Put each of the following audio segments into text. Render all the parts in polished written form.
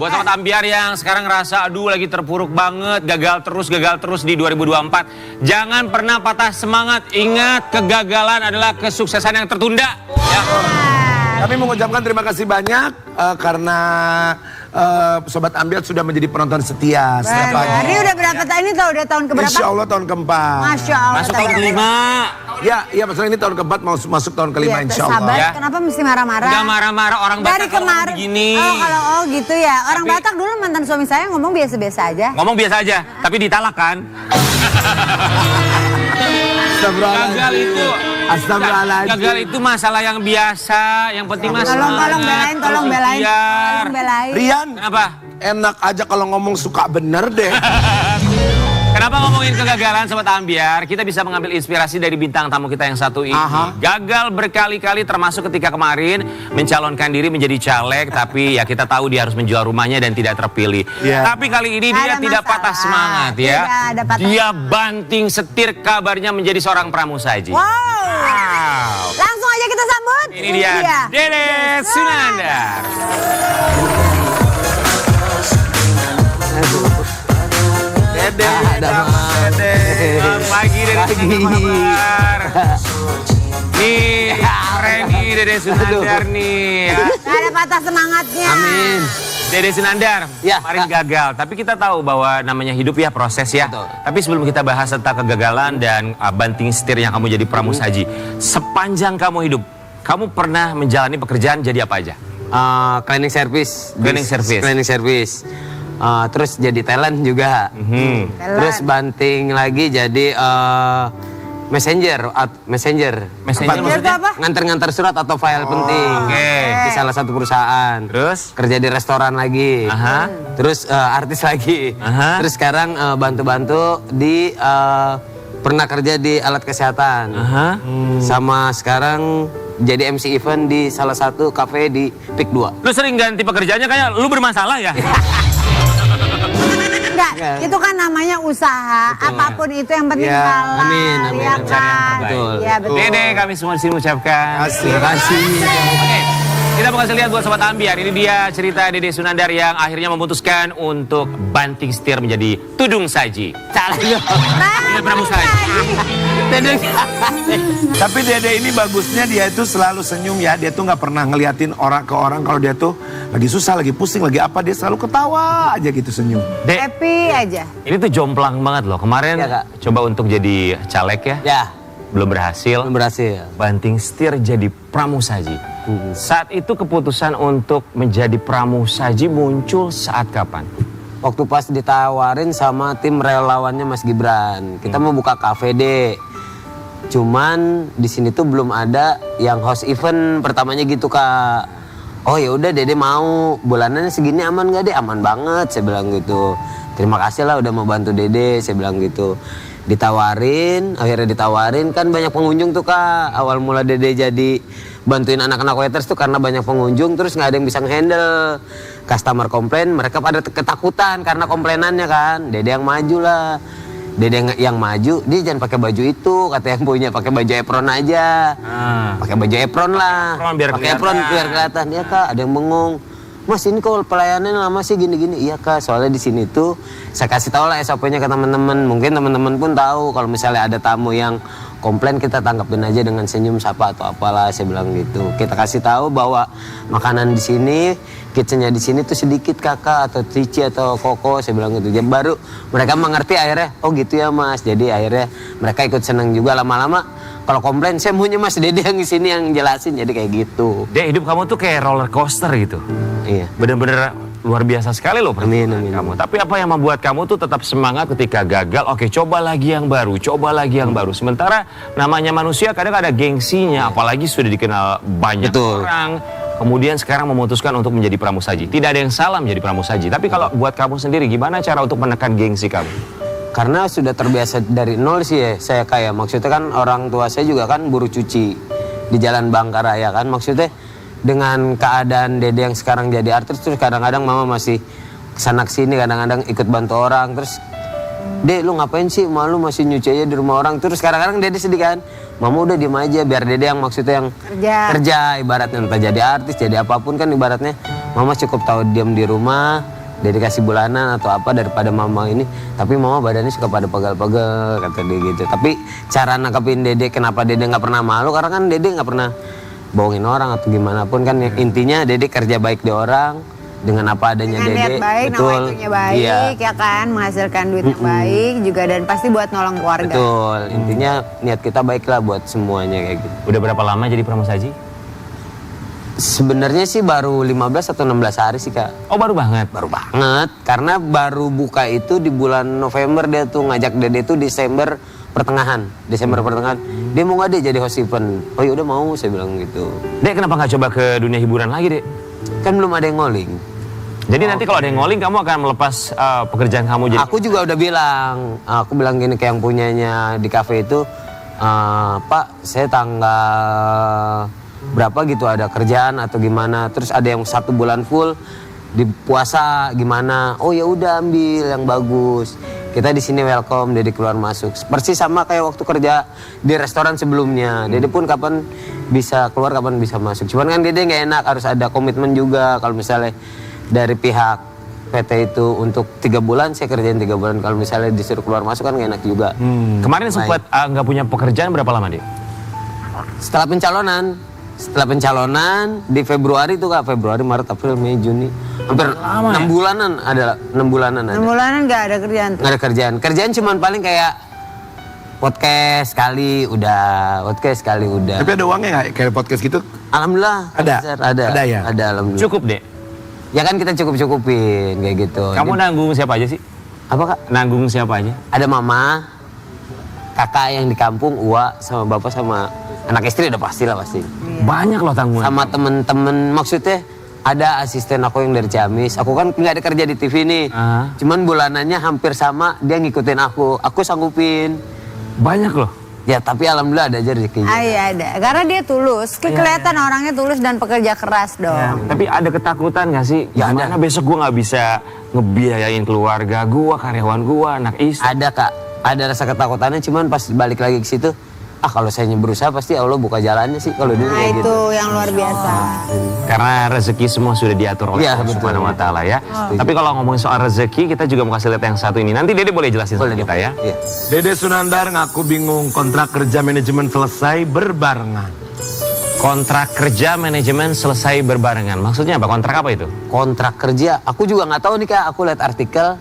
Buat sobat ambiar yang sekarang ngerasa aduh lagi terpuruk banget, gagal terus di 2024. Jangan pernah patah semangat. Ingat, kegagalan adalah kesuksesan yang tertunda. Ya. Kami mengucapkan terima kasih banyak karena Sobat Ambiar sudah menjadi penonton setia setiap pagi. Ini udah berapa tahun? Ini udah tahun keberapa? Insya Allah tahun keempat. Masya Allah. Masuk tahun kelima. Ya maksudnya ini tahun keempat mau masuk tahun kelima insya Allah. Sabar, Ya. kenapa mesti marah-marah? Udah marah-marah orang Batak Dari kalau ngomong kemarin. begini. Oh gitu ya. Orang Tapi- Batak dulu mantan suami saya ngomong biasa-biasa aja. Ngomong biasa aja, tapi ditalak kan? Gagal itu. Astagfirullahaladzim. Gagal itu masalah yang biasa, yang penting mas Tolong belain, tolong belain. ikhtiar. Tolong belain. Rian, Kenapa? enak aja kalau ngomong suka bener deh. Kenapa ngomongin kegagalan Sobat Ambiar? Kita bisa mengambil inspirasi dari bintang tamu kita yang satu ini. Aha. Gagal berkali-kali termasuk ketika kemarin mencalonkan diri menjadi caleg. Tapi ya kita tahu dia harus menjual rumahnya dan tidak terpilih. Yeah. Tapi kali ini dia Ada tidak masalah. patah semangat ya. Tidak ada patah Dia semangat. banting setir kabarnya menjadi seorang pramusaji. Wow. Wow. Langsung aja kita sambut. Ini dia Dede Sunandar. Dede, Dede. Selamat pagi Dede Sunandar. Nih, keren nih Dede Sunandar nih. Ya. Gak ada patah semangatnya. Amin. Dede Sunandar, Ya, kemarin Kak. gagal. Tapi kita tahu bahwa namanya hidup ya proses ya. Betul. Tapi sebelum kita bahas tentang kegagalan dan banting setir yang kamu jadi pramusaji. Sepanjang kamu hidup, kamu pernah menjalani pekerjaan jadi apa aja? Cleaning service. Cleaning service. Cleaning service. Terus jadi talent juga. Talent. Terus banting lagi jadi messenger. Messenger. Messenger Itu maksudnya? apa? Nganter-nganter surat atau file penting. Oke. Di salah satu perusahaan. Terus? Kerja di restoran lagi. Aha. Terus artis lagi. Aha. Terus sekarang bantu-bantu di pernah kerja di alat kesehatan. Aha. Sama sekarang jadi MC event di salah satu kafe di PIK 2. Lu sering ganti pekerjaannya kayak lu bermasalah ya? Enggak, itu kan namanya usaha. Apapun itu yang penting Ya, halal. amin, amin. Ya Mencari yang kan? terbaik. Iya betul. Dede, kami semua di sini mengucapkan Terima kasih. Oke, kita mau kasih lihat buat Sobat Ambiar. Ini dia cerita Dede Sunandar yang akhirnya memutuskan untuk banting setir menjadi tudung saji. Salah Ini pramusaji. Tapi Dede ini bagusnya dia itu selalu senyum ya. Dia tuh nggak pernah ngeliatin orang ke orang kalau dia tuh lagi susah, lagi pusing, lagi apa dia selalu ketawa aja gitu senyum. Dek, Happy aja. ini tuh jomplang banget loh. Kemarin Ya, Kak. coba untuk jadi caleg ya, Ya, belum berhasil. belum berhasil. Banting setir jadi pramusaji. Saat itu keputusan untuk menjadi pramusaji muncul saat kapan? Waktu pas ditawarin sama tim relawannya Mas Gibran, kita mau buka kafe deh. Cuman di sini tuh belum ada yang host event pertamanya gitu Kak. Oh ya udah Dede mau, bulanannya segini aman gak deh? Aman banget, saya bilang gitu. Terima kasih lah udah mau bantu Dede, saya bilang gitu. Ditawarin, akhirnya ditawarin kan banyak pengunjung tuh Kak. Awal mula Dede jadi bantuin anak-anak waiters tuh karena banyak pengunjung terus nggak ada yang bisa ngehandle. Customer komplain, mereka pada ketakutan karena komplainannya kan. Dede yang maju lah. Dede yang maju, dia jangan pakai baju itu, kata yang punya, pakai baju apron aja. Pakai baju apron lah. Apron biar Pakai apron kelihatan. biar kelihatan. Iya Kak, ada yang bengong. Mas ini kok pelayanannya lama sih gini-gini. Iya Kak, soalnya di sini tuh saya kasih tahu lah SOP-nya ke teman-teman. Mungkin teman-teman pun tahu kalau misalnya ada tamu yang komplain kita tanggapin aja dengan senyum sapa atau apalah, saya bilang gitu. Kita kasih tahu bahwa makanan di sini, kitchennya di sini tuh sedikit Kakak atau Cici atau Koko, saya bilang gitu. Jadi baru mereka mengerti akhirnya, oh gitu ya Mas. Jadi akhirnya mereka ikut senang juga lama-lama. Kalau komplain saya maunya Mas Dede yang di sini yang jelasin, jadi kayak gitu. Dek, hidup kamu tuh kayak roller coaster gitu. Iya. Bener-bener luar biasa sekali loh perjalanan Amin, amin. kamu. Tapi apa yang membuat kamu tuh tetap semangat ketika gagal? Oke, coba lagi yang baru, coba lagi yang baru. Sementara namanya manusia kadang ada gengsinya, apalagi sudah dikenal banyak Betul. orang. Kemudian sekarang memutuskan untuk menjadi pramusaji. Tidak ada yang salah menjadi pramusaji. Tapi kalau buat kamu sendiri, gimana cara untuk menekan gengsi kamu? Karena sudah terbiasa dari nol sih ya, saya kayak maksudnya kan orang tua saya juga kan buruh cuci di Jalan Bangkaraya kan, maksudnya dengan keadaan Dede yang sekarang jadi artis terus kadang-kadang mama masih kesana kesini kadang-kadang ikut bantu orang terus Dek lu ngapain sih, malu masih nyuci aja di rumah orang. Terus kadang-kadang Dede sedih kan, Mama udah diem aja biar Dede yang maksudnya yang kerja ibaratnya, entah jadi artis jadi apapun kan ibaratnya. Mama cukup tahu diem di rumah, Dede kasih bulanan atau apa daripada Mama ini. Tapi Mama badannya suka pada pegel-pegel kata dia gitu. Tapi cara nangkepin Dede kenapa Dede nggak pernah malu, karena kan Dede nggak pernah bohongin orang atau gimana pun kan. Intinya Dede kerja baik di orang dengan apa adanya dengan Dede. niat baik, betul. nawainya baik, ya kan, menghasilkan duit yang baik juga dan pasti buat nolong keluarga. Betul, intinya niat kita baik lah buat semuanya kayak gitu. Udah berapa lama jadi pramusaji? Sebenarnya sih baru 15 atau 16 hari sih Kak. Oh baru banget? Baru banget, karena baru buka itu di bulan November, dia tuh ngajak Dede tuh Desember pertengahan. Dia mau nggak Dek jadi host event? Oh yaudah mau, saya bilang gitu. Dek kenapa nggak coba ke dunia hiburan lagi Dek? Kan belum ada yang ngoling. Jadi nanti kalau ada yang ngoling kamu akan melepas pekerjaan kamu jadi... Aku juga udah bilang, aku bilang gini ke yang punyanya di kafe itu, Pak saya tanggal berapa gitu ada kerjaan atau gimana, terus ada yang 1 bulan full di puasa gimana, oh ya udah ambil yang bagus, kita di sini welcome, Dede keluar masuk persis sama kayak waktu kerja di restoran sebelumnya. Dede pun kapan bisa keluar kapan bisa masuk, cuman kan Dede nggak enak, harus ada komitmen juga. Kalau misalnya dari pihak PT itu untuk 3 bulan, saya kerjain 3 bulan. Kalau misalnya disuruh keluar masuk kan gak enak juga. Kemarin sempat nggak punya pekerjaan berapa lama Dek? Setelah pencalonan di Februari itu Kak, Februari, Maret, April, Mei, Juni, hampir 6 bulanan ada. 6 bulanan ada. 6 bulanan nggak ada kerjaan tuh. Nggak ada kerjaan. Kerjaan cuman paling kayak podcast sekali udah. Tapi ada uangnya nggak kayak podcast gitu? Alhamdulillah. Ada? Ada. Ada ya? Ada alhamdulillah. Cukup Dek? Ya kan kita cukup-cukupin kayak gitu. Kamu nanggung siapa aja sih? Apa Kak? Nanggung siapa aja? Ada mama, kakak yang di kampung, Uwa, sama bapak sama anak istri udah pasti. Banyak loh tanggungan. Sama temen-temen, maksudnya ada asisten aku yang dari Ciamis. Aku kan nggak ada kerja di TV nih. Cuman bulanannya hampir sama, dia ngikutin aku sanggupin. Banyak loh. Ya tapi alhamdulillah ada aja rezekinya. Iya ada, karena dia tulus, kelihatan orangnya tulus dan pekerja keras dong. Tapi ada ketakutan gak sih? Ya, Gimana besok gue gak bisa ngebiayain keluarga gue, karyawan gue, anak istri? Ada Kak, ada rasa ketakutannya, cuman pas balik lagi ke situ, kalau saya berusaha pasti Allah buka jalannya sih kalau dulu Nah kayak itu gitu. yang luar biasa. Karena rezeki semua sudah diatur oleh Iya, Allah betul. Subhanahu wa Ta'ala ya. Tapi kalau ngomongin soal rezeki, kita juga mau kasih lihat yang satu ini. Nanti Dede boleh jelasin sama kita ya. Iya. Dede Sunandar ngaku bingung kontrak kerja manajemen selesai berbarengan. Kontrak kerja manajemen selesai berbarengan. Maksudnya apa? Kontrak apa itu? Kontrak kerja, aku juga nggak tahu nih Kak, aku lihat artikel.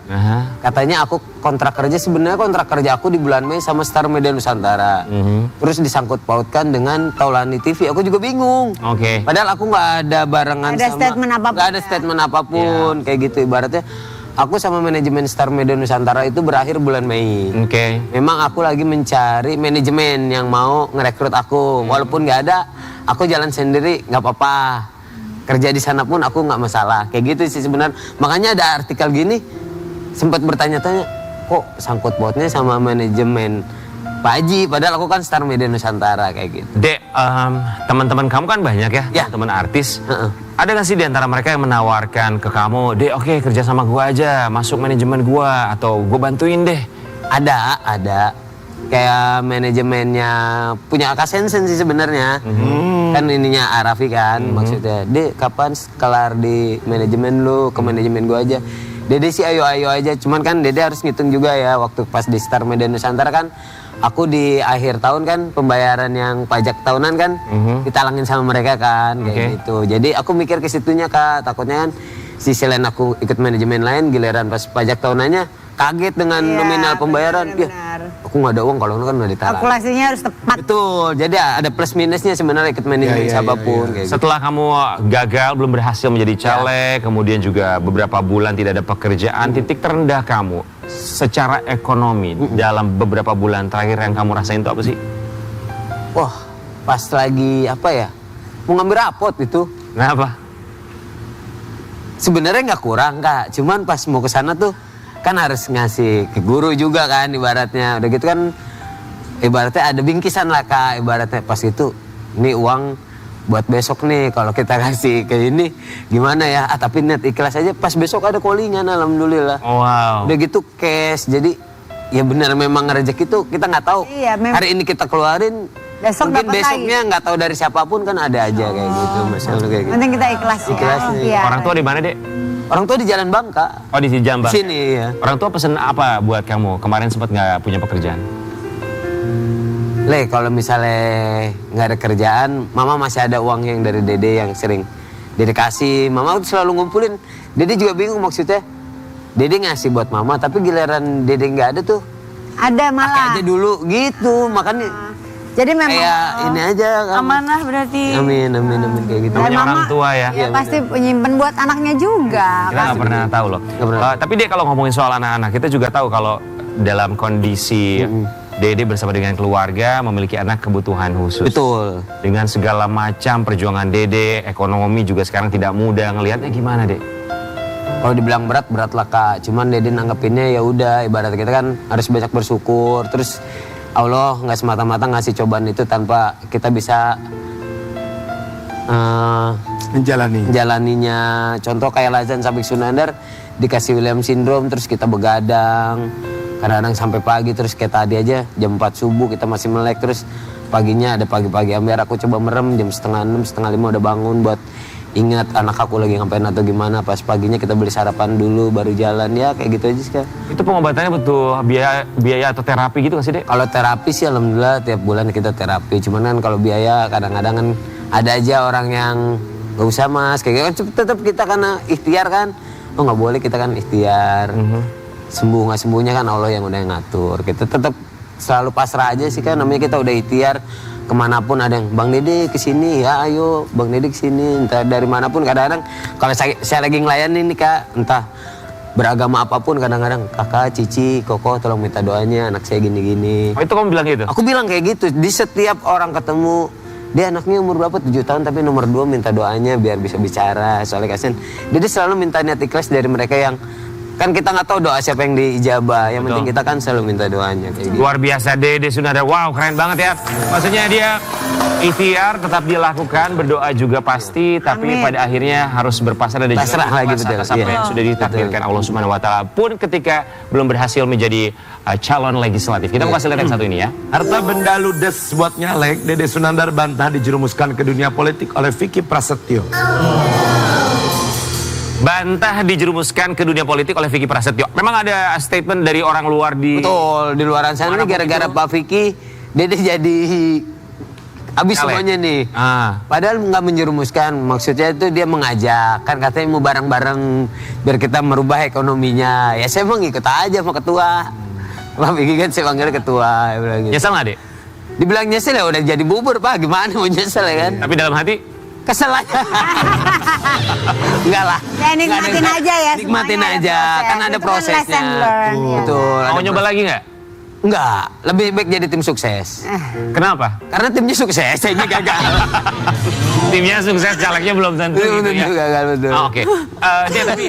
Katanya aku kontrak kerja, sebenarnya kontrak kerja aku di bulan Mei sama Star Media Nusantara. Terus disangkut pautkan dengan Taulani TV, aku juga bingung. Oke. Padahal aku nggak ada barengan Ada sama, statement apapun nggak ada ya? statement apapun, kayak gitu ibaratnya. Aku sama manajemen Star Media Nusantara itu berakhir bulan Mei. Oke. Memang aku lagi mencari manajemen yang mau ngerekrut aku, walaupun nggak ada, aku jalan sendiri nggak apa-apa. Kerja di sana pun aku nggak masalah, kayak gitu sih sebenarnya. Makanya ada artikel gini, sempat bertanya-tanya, kok sangkut pautnya sama manajemen Pak Haji, padahal aku kan Star Media Nusantara kayak gitu. Dek, teman-teman kamu kan banyak ya, Ya. teman artis. Ada gak sih di antara mereka yang menawarkan ke kamu, Dek oke kerja sama gua aja, masuk manajemen gua, atau gua bantuin deh? Ada. Kayak manajemennya punya Akasensen sih sebenarnya. Kan ininya Arafi kan, maksudnya. Dek kapan kelar di manajemen lu, ke manajemen gua aja. Dede sih ayo aja, cuman kan Dede harus ngitung juga ya, waktu pas di Star Media Nusantara kan, aku di akhir tahun kan pembayaran yang pajak tahunan kan ditalangin sama mereka kan kayak gitu. Jadi aku mikir ke situnya Kak, takutnya kan sisi lain aku ikut manajemen lain, giliran pas pajak tahunannya kaget dengan Iya, nominal pembayaran. benar. Ya, aku nggak ada uang kalau kan udah ditalang. Kalkulasinya harus tepat. Betul, jadi ada plus minusnya sebenarnya ikut manajemen siapapun. Kayak gitu. Setelah kamu gagal, belum berhasil menjadi caleg, kemudian juga beberapa bulan tidak ada pekerjaan, titik terendah kamu secara ekonomi dalam beberapa bulan terakhir yang kamu rasain itu apa sih? Wah, pas lagi apa ya, mau ngambil rapot itu. Kenapa? Sebenarnya nggak kurang Kak, cuman pas mau ke sana tuh kan harus ngasih ke guru juga kan ibaratnya. Udah gitu kan ibaratnya ada bingkisan lah Kak, ibaratnya pas itu ini uang buat besok nih, kalau kita kasih ke ini gimana ya, tapi net ikhlas aja, pas besok ada callingan alhamdulillah. Wow. Udah gitu cash, jadi ya benar memang rezeki itu kita nggak tahu. Iya, Hari ini kita keluarin, Besok mungkin dapat besoknya nggak tahu dari siapapun kan ada aja kayak gitu, masalah kayak gitu. Penting kita ikhlas ya. Ikhlas nih. Iya. Orang tua di mana, Dek? Orang tua di Jalan Bangka. Oh, di Jambang. Sini ya. Orang tua pesen apa buat kamu? Kemarin sempat nggak punya pekerjaan. Le, kalau misalnya nggak ada kerjaan, mama masih ada uang yang dari dede yang sering dede kasih. Mama tuh selalu ngumpulin. Dede juga bingung maksudnya. Dede ngasih buat mama, tapi giliran dede nggak ada tuh. Ada Pakai malah. aja dulu gitu, makanya Jadi memang kayak ini aja kan. Amanah berarti. Amin, amin, amin kayak gitu. Namanya Dan orang tua ya. Ya, pasti penyimpan buat anaknya juga. Kita nggak pernah tahu loh. Nggak pernah. Tapi Dek, kalau ngomongin soal anak-anak, kita juga tahu kalau dalam kondisi Dede bersama dengan keluarga memiliki anak kebutuhan khusus. Betul. Dengan segala macam perjuangan Dede, ekonomi juga sekarang tidak mudah. Ngelihatnya gimana, Dek? Kalau dibilang berat, berat lah Kak. Cuman Dede nanggepinnya ya udah, ibarat kita kan harus banyak bersyukur. Terus Allah nggak semata-mata ngasih cobaan itu tanpa kita bisa jalaninya. Contoh kayak Lazan Sabik Sunandar dikasih William Syndrome, terus kita begadang. Kadang-kadang sampai pagi, terus kayak tadi aja jam 4 subuh kita masih melek. Terus paginya ada pagi-pagi ambiar aku coba merem jam 5:30, 5:30 udah bangun buat ingat anak aku lagi ngapain atau gimana. Pas paginya kita beli sarapan dulu baru jalan, ya kayak gitu aja sih Kak. Itu pengobatannya butuh biaya atau terapi gitu nggak sih, Dek? Kalau terapi sih alhamdulillah tiap bulan kita terapi. Cuman kan kalau biaya kadang-kadang kan ada aja orang yang nggak usah mas kayak gitu. Tetap kita karena ikhtiar kan. Oh nggak boleh, kita kan ikhtiar. Sembuh nggak sembuhnya kan Allah yang udah ngatur. Kita tetap selalu pasrah aja sih kan. Namanya kita udah ikhtiar. Kemanapun ada yang Bang Dede kesini, ya ayo Bang Dede kesini. Entah dari manapun kadang-kadang kalau saya lagi ngelayanin nih Kak, entah beragama apapun kadang-kadang kakak, cici, koko tolong minta doanya anak saya gini-gini. Oh, itu kamu bilang gitu? Aku bilang kayak gitu di setiap orang ketemu. Dia anaknya umur berapa? 7 tahun tapi nomor 2 minta doanya biar bisa bicara. Soalnya kasihan. Dia selalu minta niat ikhlas dari mereka yang kan kita nggak tahu doa siapa yang diijabah. Yang penting kita kan selalu minta doanya kayak gitu. Luar biasa Dede Sunandar. Wow, keren banget ya. Maksudnya dia ikhtiar tetap dia lakukan, berdoa juga pasti, tapi Amin. pada akhirnya harus berpasrah dan Pasrah juga lagi, ikhlas betul. atas apa Iya. yang sudah ditakdirkan Allah Subhanahu wa taala. Pun ketika belum berhasil menjadi calon legislatif. Kita mau kasih lihat yang satu ini ya. Harta benda ludes buat nyalek, Dede Sunandar bantah dijerumuskan ke dunia politik oleh Vicky Prasetyo. Bantah dijerumuskan ke dunia politik oleh Vicky Prasetyo. Memang ada statement dari orang luar di... Betul, di luaran sana nih gara-gara Pak Vicky Dede jadi habis Caleg. semuanya nih. Ah. Padahal nggak menjerumuskan, maksudnya itu dia mengajak, kan katanya mau bareng-bareng biar kita merubah ekonominya. Ya saya mau ngikut aja sama ketua. Pak Vicky kan saya panggil ketua, ya bilang gitu. Nyesel nggak, Dek? Dibilang nyesel ya udah jadi bubur Pak, gimana mau nyesel ya kan? Tapi dalam hati, Kesel aja. Enggak lah. Ya nikmatin aja ya. Nikmatin semuanya aja, kan ada Itu prosesnya. lesson learn, ya. Betul. mau ada nyoba lagi nggak? Enggak, lebih baik jadi tim sukses. Kenapa? Karena timnya sukses, saya gagal. Timnya sukses, calegnya belum tentu gitu ya. Gagal betul. Ah, Oke. Dia tapi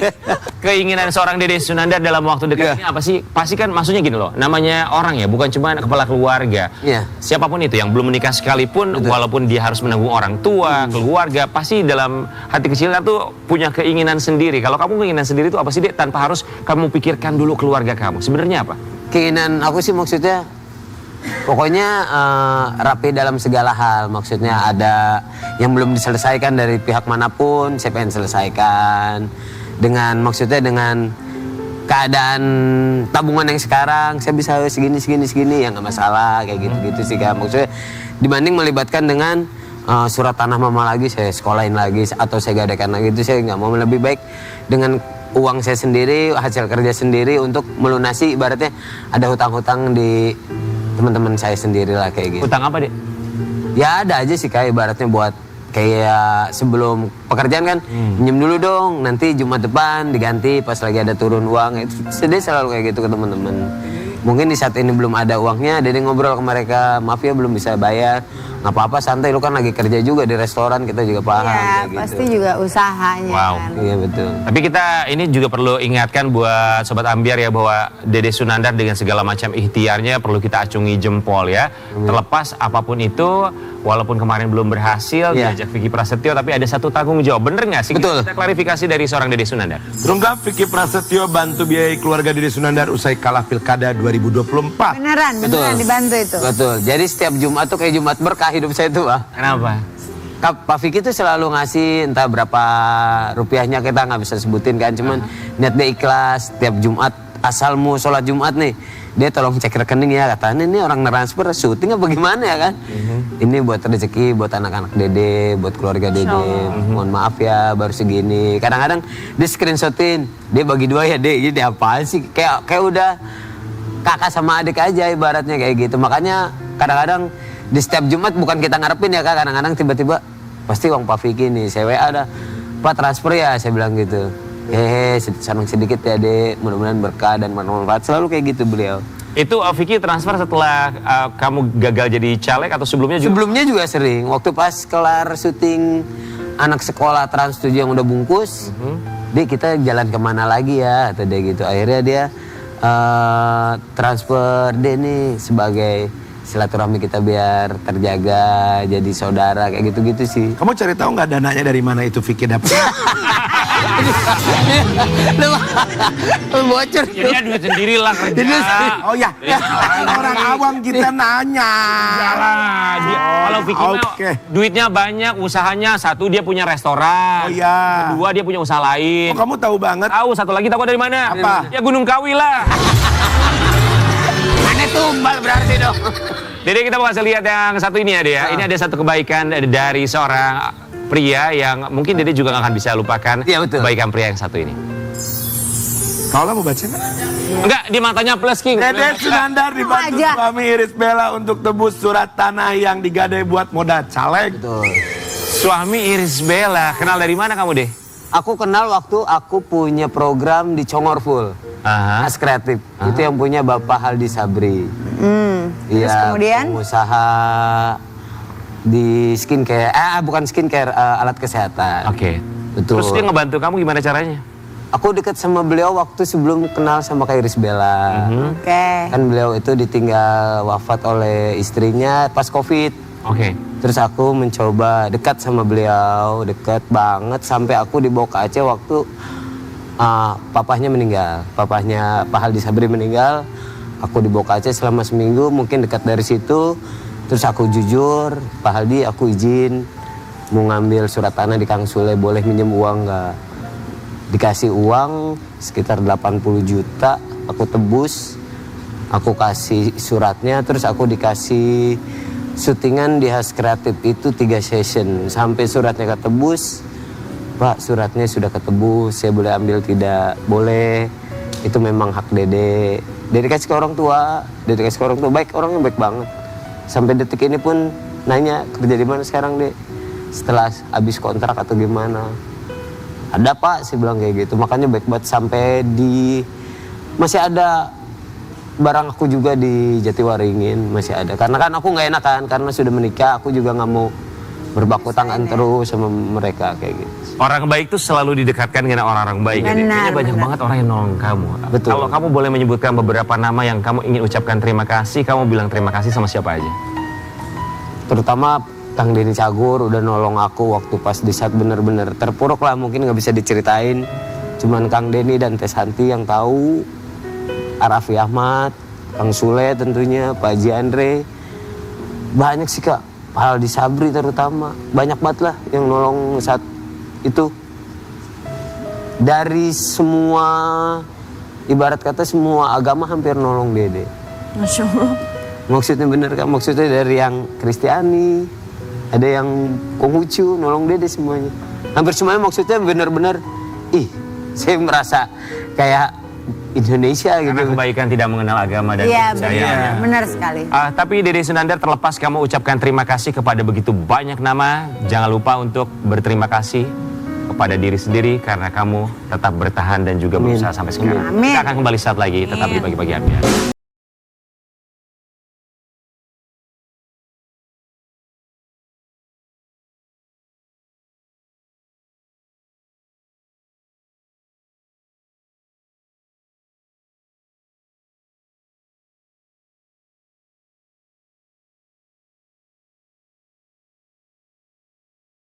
keinginan seorang Dede Sunandar dalam waktu dekat ini apa sih? Pasti kan maksudnya gini loh. Namanya orang ya, bukan cuma kepala keluarga. Iya. Siapapun itu yang belum menikah sekalipun, walaupun dia harus menanggung orang tua, keluarga, pasti dalam hati kecilnya tuh punya keinginan sendiri. Kalau kamu keinginan sendiri itu apa sih, Dek? Tanpa harus kamu pikirkan dulu keluarga kamu. Sebenarnya apa? Keinginan aku sih maksudnya pokoknya rapi dalam segala hal. Maksudnya ada yang belum diselesaikan dari pihak manapun, saya pengen selesaikan. Maksudnya dengan keadaan tabungan yang sekarang, saya bisa segini, ya nggak masalah kayak gitu sih Kak. Maksudnya dibanding melibatkan dengan surat tanah mama lagi, saya sekolahin lagi atau saya gadekan lagi, itu saya nggak mau. Lebih baik dengan uang saya sendiri, hasil kerja sendiri untuk melunasi, ibaratnya ada hutang-hutang di teman-teman saya sendiri lah kayak gitu. Utang apa, Dek? Ya ada aja sih kayak ibaratnya buat kayak sebelum pekerjaan kan pinjam dulu dong, nanti Jumat depan diganti pas lagi ada turun uang. Itu sedih selalu kayak gitu ke teman-teman. Mungkin di saat ini belum ada uangnya, Dede ngobrol ke mereka, maaf ya belum bisa bayar. Nggak apa-apa, santai, lu kan lagi kerja juga di restoran, kita juga paham. Ya, kayak pasti gitu. juga usahanya. Wow. Kan. Iya betul. Tapi kita ini juga perlu ingatkan buat Sobat Ambiar ya, bahwa Dede Sunandar dengan segala macam ikhtiarnya perlu kita acungi jempol ya. Terlepas apapun itu, walaupun kemarin belum berhasil Iya. diajak Vicky Prasetyo, tapi ada satu tanggung jawab. Bener nggak sih? Betul. Kita klarifikasi dari seorang Dede Sunandar. Terungkap Vicky Prasetyo bantu biayai keluarga Dede Sunandar usai kalah Pilkada 2024. Beneran dibantu itu. Betul. Jadi setiap Jumat tuh kayak Jumat berkah hidup saya tuh, Pak. Kenapa? Pak Vicky tuh selalu ngasih entah berapa rupiahnya kita nggak bisa sebutin kan, cuman niat dia ikhlas setiap Jumat asal mau sholat Jumat nih dia tolong cek rekening ya, katanya ini orang transfer syuting apa gimana ya kan. Ini buat rezeki buat anak-anak Dede, buat keluarga Dede. Mohon maaf ya baru segini. Kadang-kadang dia screenshotin, dia bagi dua ya Dek, jadi apa sih kayak udah kakak sama adik aja ibaratnya kayak gitu. Makanya kadang-kadang di setiap Jumat bukan kita ngarepin ya Kak, kadang-kadang tiba-tiba pasti uang Pak Vicky nih, saya WA ada, Pak transfer ya, saya bilang gitu. Senang sedikit ya Dek, mudah-mudahan berkah dan bermanfaat, selalu kayak gitu beliau. Itu Vicky transfer setelah kamu gagal jadi caleg atau sebelumnya juga? Sebelumnya juga sering, waktu pas kelar syuting anak sekolah Trans 7 yang udah bungkus, Dek kita jalan kemana lagi ya, atau dia gitu. Akhirnya dia transfer Dek nih sebagai silaturahmi kita biar terjaga, jadi saudara kayak gitu-gitu sih. Kamu cari tahu nggak dananya dari mana itu Vicky dapat? Lu bocor. Jadi dia duit sendiri lah kerja. Oh ya, orang awam kita nanya. Kalau Vicky mah Oke. duitnya banyak, usahanya satu dia punya restoran. Oh iya. Kedua dia punya usaha lain. Oh, kamu tahu banget. Tahu satu lagi tahu dari mana? Apa? Ya Gunung Kawi lah. Aneh tumbal berarti dong. Jadi kita mau kasih lihat yang satu ini ya Dede ya. Ini ada satu kebaikan dari seorang pria yang mungkin Dede juga gak akan bisa lupakan. Iya, betul. Kebaikan pria yang satu ini. Kau lah mau baca nggak? Enggak, di matanya plus King. Dede Sunandar dibantu aja. suami Iris Bella untuk tebus surat tanah yang digadai buat modal caleg. Betul. Suami Iris Bella, kenal dari mana kamu deh? Aku kenal waktu aku punya program di Congor Full. Aha. As Kreatif. Itu yang punya Bapak Haldi Sabri. Terus kemudian? Pengusaha di skincare, bukan skincare, alat kesehatan. Oke. Betul. Terus dia ngebantu kamu gimana caranya? Aku dekat sama beliau waktu sebelum kenal sama Kak Iris Bella. Oke. Kan beliau itu ditinggal wafat oleh istrinya pas Covid. Oke. Terus aku mencoba dekat sama beliau, dekat banget sampai aku dibawa ke Aceh waktu papahnya meninggal. Papahnya Pak Haldi Sabri meninggal. Aku dibawa ke Aceh selama seminggu, mungkin dekat dari situ. Terus aku jujur, Pak Haldi aku izin mau ngambil surat tanah di Kang Sule, boleh minjem uang nggak? Dikasih uang sekitar 80 juta, aku tebus. Aku kasih suratnya, terus aku dikasih syutingan di Has Kreatif itu 3 session. Sampai suratnya ketebus, Pak suratnya sudah ketebus, saya boleh ambil tidak? Boleh, itu memang hak Dede. Dede kasih ke orang tua, Dede kasih ke orang tua, baik, orangnya baik banget. Sampai detik ini pun nanya, kerja di mana sekarang Dek? Setelah habis kontrak atau gimana? Ada Pak, saya bilang kayak gitu. Makanya baik banget sampai masih ada barang aku juga di Jatiwaringin, masih ada. Karena kan aku nggak enak kan, karena sudah menikah, aku juga nggak mau berbaku tangan terus sama mereka kayak gitu. Orang baik tuh selalu didekatkan dengan orang-orang baik. Dede. Benar, Kayaknya banyak benar. banget orang yang nolong kamu. Betul. Kalau kamu boleh menyebutkan beberapa nama yang kamu ingin ucapkan terima kasih, kamu bilang terima kasih sama siapa aja? Terutama Kang Denny Cagur udah nolong aku waktu pas di saat bener-bener terpuruk lah, mungkin nggak bisa diceritain. Cuman Kang Denny dan Teh Santi yang tahu, Raffi Ahmad, Kang Sule tentunya, Pak Haji Andre. Banyak sih Kak, Pak Haldi Sabri terutama. Banyak banget lah yang nolong saat itu. Dari semua, ibarat kata semua agama hampir nolong Dede. Masya Allah. Maksudnya bener Kak, maksudnya dari yang Kristiani, ada yang Konghucu, nolong Dede semuanya. Hampir semuanya maksudnya bener-bener, saya merasa kayak Indonesia gitu. Karena kebaikan tidak mengenal agama dan Iya, kepercayaan. benar sekali. Tapi Dede Sunandar, terlepas kamu ucapkan terima kasih kepada begitu banyak nama, jangan lupa untuk berterima kasih kepada diri sendiri karena kamu tetap bertahan dan juga berusaha sampai sekarang. Amin. Kita akan kembali saat lagi, tetap di Amin. pagi-pagi Ambiar.